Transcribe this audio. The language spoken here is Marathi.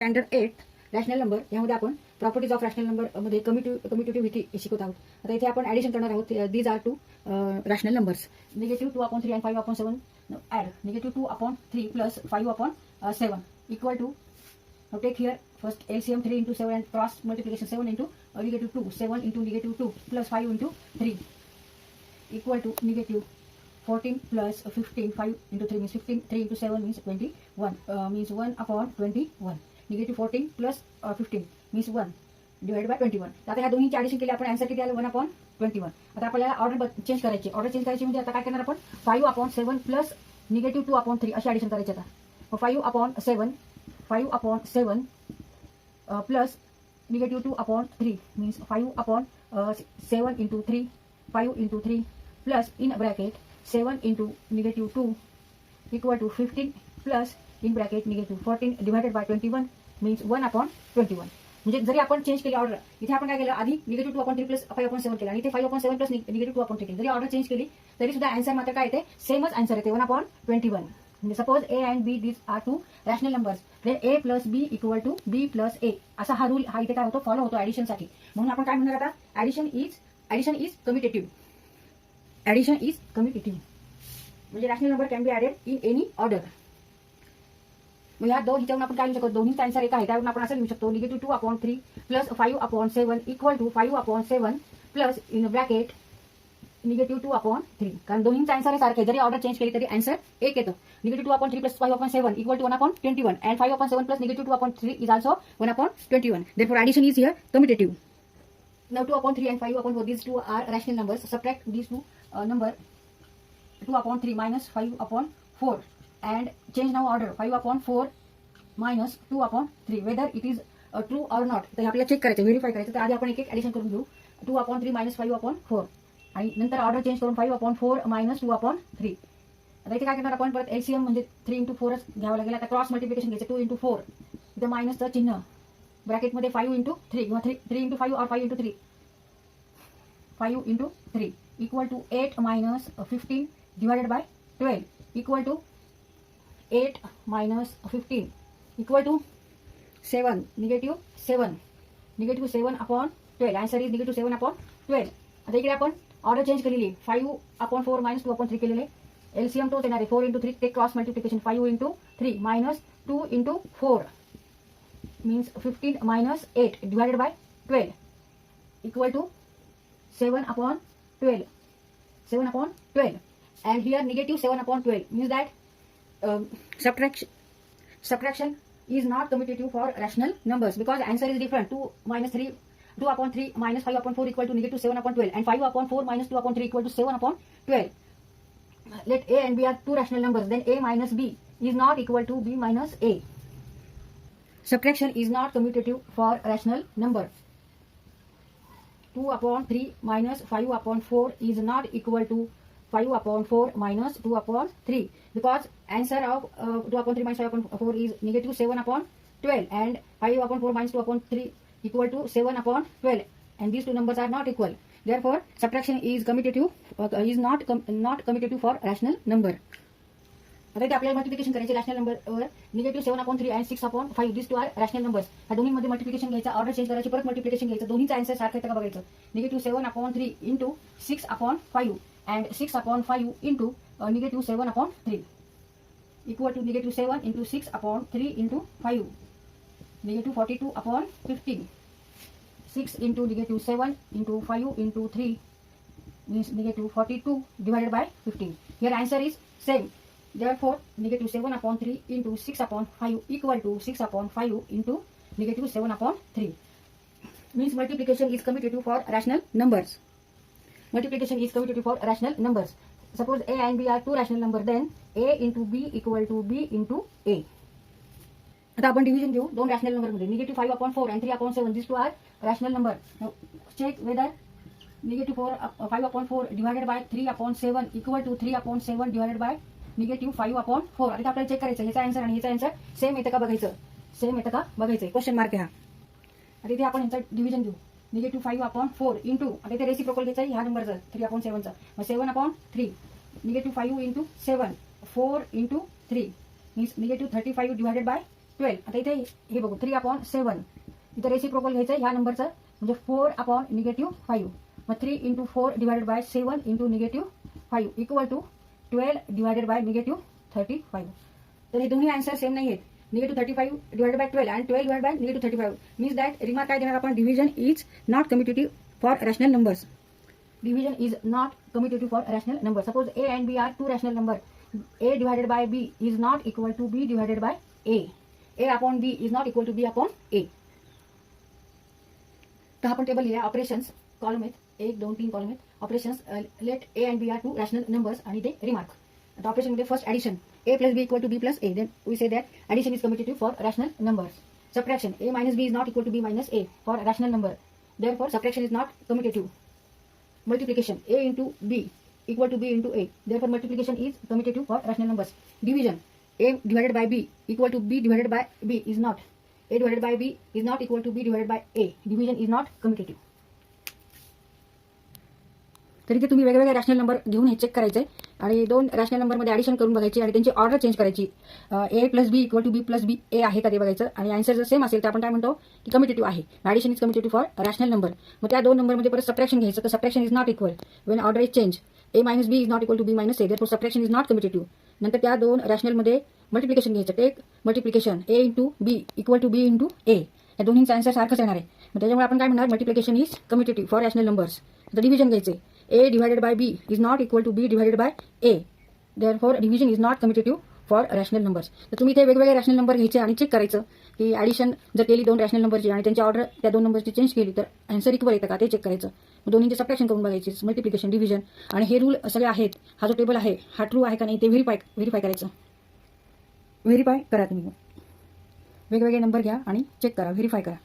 स्टँडर्ड 8 रॅशनल नंबर यामध्ये आपण प्रॉपर्टीज ऑफ रॅशनल नंबर मध्ये कम्युटिव्हिटी शिकत आहोत. आता इथे आपण ऍडिशन करणार आहोत. These are two rational numbers. Negative 2/3 and 5/7 add. Negative 2/3 plus 5/7 equal to, now take here first LCM 3 into 7 and cross multiplication 7 into negative 2, 7 into negative 2 plus 5 into 3 equal to negative 14 plus 15, 5 into 3 means 15, 3 into 7 means 21, means 1/21. Negative 14 plus 15 means 1 divided by 21. आता ह्या दोन्हीची ऍडिशन केली आपण, आन्सर किती आलं 1/21. आता आपल्याला ऑर्डर चेंज करायची. ऑर्डर चेंज करायची म्हणजे आता काय करणार आपण 5/7 प्लस निगेटिव्ह 2/3 अशी ऍडिशन करायची. आता 5/7 plus negative 2/3 means 5/7 into 3, 5 into 3 plus in bracket 7 into negative 2 equal to 15 plus in bracket negative 14 divided by 21 means 1/21. म्हणजे जरी आपण चेंज केली ऑर्डर, इथे आपण काय केलं आधी निगेटिव्ह 2/3 प्लस 5/7 केलं आणि इथे 5/7 प्लस निगेटिव्ह 2/3 केली. जरी ऑर्डर चेंज केली तरी सुद्धा आन्सर मात्र काय येते, सेमच आन्सर येते 1/21. म्हणजे suppose A and B these are two rational numbers, then A plus B equal to B plus A असा हा रूल हा इथे काय होतो, फॉलो होतो ऍडिशनसाठी. म्हणून आपण काय म्हणणार आता, addition is commutative. Addition is commutative म्हणजे rational number can be added in any order. मग ह्या ह्याच्यावरून आपण काय लिहू शकतो, दोन्हीचा आन्सर एक आहे त्यावरून आपण असं लिहू शकतो negative 2/3 plus 5/7 equal to 5/7 plus in bracket negative 2/3. कारण दोन्हीचा आन्सर सारखे, जरी ऑर्डर चेंज केली तरी आन्सर एक येतो. Negative 2/3 plus 5/7 equal to 1/21 and 5/7 plus negative 2/3 is also 1/21. Therefore addition is here commutative. Now 2/3 and 5/4, these two are rational numbers. Subtract these two number 2/3 minus 5/4 and change now order 5/4 minus 2/3 whether it is true or not. तर आपल्याला चेक करायचं, व्हेरीफाय करायचं. तर आधी आपण एक एक ऍडिशन करून घेऊ. 2/3 minus 5/4 आणि नंतर ऑर्डर चेंज करून 5/4 minus 2/3. आता इथे काय करणार आपण, परत एलसीएम म्हणजे 3 into 4 घ्यावं लागेल. आता क्रॉस मल्टिप्लिकेशन घ्यायचं 2 into 4, इथे मायनसचं चिन्ह, ब्रॅकेटमध्ये 5 into 3 किंवा 3 into 5 or 5 into 3, 5 into 3 equal to 8 minus 15 divided by 12 equal to 8 minus 15 equal to 7, negative 7 7/12. Answer is negative 7/12. आता इकडे आपण ऑर्डर चेंज केलेली, 5/4 minus 2/3 केलेले. एलसीएम तोच येणार आहे, 4 into 3 ते cross multiplication 5 into 3 minus 2 into 4 means 15 minus 8 divided by 12 equal to 7/12. 7/12. And here negative 7/12 means that subtraction is not commutative for rational numbers because answer is different. 2/3 minus 5/4 equal to negative 7/12 and 5/4 minus 2/3 equal to 7/12. Let a and b are two rational numbers, then a minus b is not equal to b minus a. Subtraction is not commutative for rational number. 2/3 minus 5/4 is not equal to 5/4 minus 2/3 because answer of 2/3 minus 5/4 is negative 7/12 and 5/4 minus 2/3 equal to 7/12 and these two numbers are not equal. Therefore subtraction is commutative, is not commutative for rational number. आता इथे आपल्याला मल्टिप्लिकेशन करायचे रॅशनल नंबरवर. Negative 7/3 and 6/5 this two are rational numbers. ह्या दोन्हीमध्ये मल्टिप्लिकेशन घ्यायचं, ऑर्डर चेंज करायची, परत मल्टिप्लिकेशन घ्यायचं. दोन्हीचा आन्सर सारखं आहे का बघायचं. Negative 7/3 into 6/5 and 6/5 into negative 7/3 equal to negative 7 into 6/3 into 5 negative 42/15. 6 into negative 7 into 5 into 3 means negative 42 divided by 15. Here answer is same. Therefore negative 7/3 into 6/5 equal to 6/5 into negative 7/3 means multiplication is commutative for rational numbers. Multiplication is commutative for rational numbers. Suppose a and b are two rational numbers, then a into b equal to b into a. आता आपण डिव्हिजन घेऊ दोन रॅशनल नंबर मध्ये. Negative 5/4 and 3/7 this two are rational number. Check whether negative 5/4 divided by 3/7 equal to 3/7 divided by negative 5/4. आता आपल्याला चेक करायचं ह्याचा आन्सर आणि ह्याचा आन्सर सेम येतं का बघायचं. सेम येतं का बघायचं, क्वेश्चन मार्क आहे हा. आता इथे आपण ह्याचा डिव्हिजन घेऊ. निगेटिव्ह 5/4 इंटू, आता इथे रेसिप्रोकल घ्यायचं ह्या नंबरचं 3/7चा, मग 7/3 negative 5 into 7 4 into 3 means negative 35 divided by 12. आता इथे हे बघू 3/7. इथे रेसिप्रोकल घ्यायचं ह्या नंबरचं म्हणजे 4/-5. मग 3 × 4 divided by 7 × -5 equal to 12 divided by -35. तर हे दोन्ही आन्सर सेम नाही आहेत. -35 डिवायडेड बाय 12 आणि 12 divided by -35 means that remark काय देणार आपण, division is not commutative for rational numbers. Division is not commutative for rational number. Suppose A and B are two rational number. A divided by B is not equal to B divided by A. A upon B is not equal to B upon A. तर आपण टेबल लिहा. ऑपरेशन्स कॉलम आहेत 1 2 3 कॉलम आहेत. Operations let A and B are two rational numbers आणि ते रिमार्क. आता ऑपरेशन मध्ये first addition A plus B equal to B plus A. Then we say that addition is commutative for rational numbers. Subtraction A minus B is not equal to B minus A for rational number. Therefore subtraction is not commutative. Multiplication A into B equal to B into A. Therefore multiplication is commutative for rational numbers. Division A divided by B equal to B divided by B is not. A divided by B is not equal to B divided by A. Division is not commutative. तर इथे तुम्ही वेगवेगळे रॅशनल नंबर घेऊन हे चेक करायचे आणि दोन रॅशनल नंबरमध्ये ॲडिशन करून बघायची आणि त्यांची ऑर्डर चेंज करायची. A plus B equal to B plus B A आहे का ते बघायचं आणि आन्सर जर सेम असेल तर आपण काय म्हणतो की कम्युटेटिव्ह आहे. Addition is commutative for rational number. मग त्या दोन नंबरमध्ये परत सबट्रॅक्शन घ्यायचं. तर subtraction is not equal when order is change. A minus B is not equal to B minus A. Therefore subtraction is not commutative. नंतर त्या दोन रॅशनलमध्ये मल्टिप्लिकेशन घ्यायचं. Take multiplication A into B equal to B into A. या दोन्हींचा आन्सर सारखंच येणार आहे. मग त्याच्यामुळे आपण काय म्हणणार multiplication is commutative for rational numbers. तर डिव्हिजन घ्यायचे. A divided by B is not equal to B divided by A. Therefore division is not commutative for rational numbers. तर तुम्ही इथे वेगवेगळे रॅशनल नंबर घ्यायचे आणि चेक करायचं की ॲडिशन जर केली दोन रॅशनल नंबरची आणि त्यांची ऑर्डर त्या दोन नंबरची चेंज केली तर आन्सर इक्वल येतं का ते चेक करायचं. मग दोन्हींचे सबट्रॅक्शन करून बघायचे. मल्टिप्लिकेशन डिव्हिजन आणि हे रूल सगळे आहेत. हा जो टेबल आहे हा ट्रू आहे का नाही ते व्हेरीफाय करायचं. व्हेरीफाय करा तुम्ही. वेगवेगळे नंबर घ्या आणि चेक करा. व्हेरीफाय करा.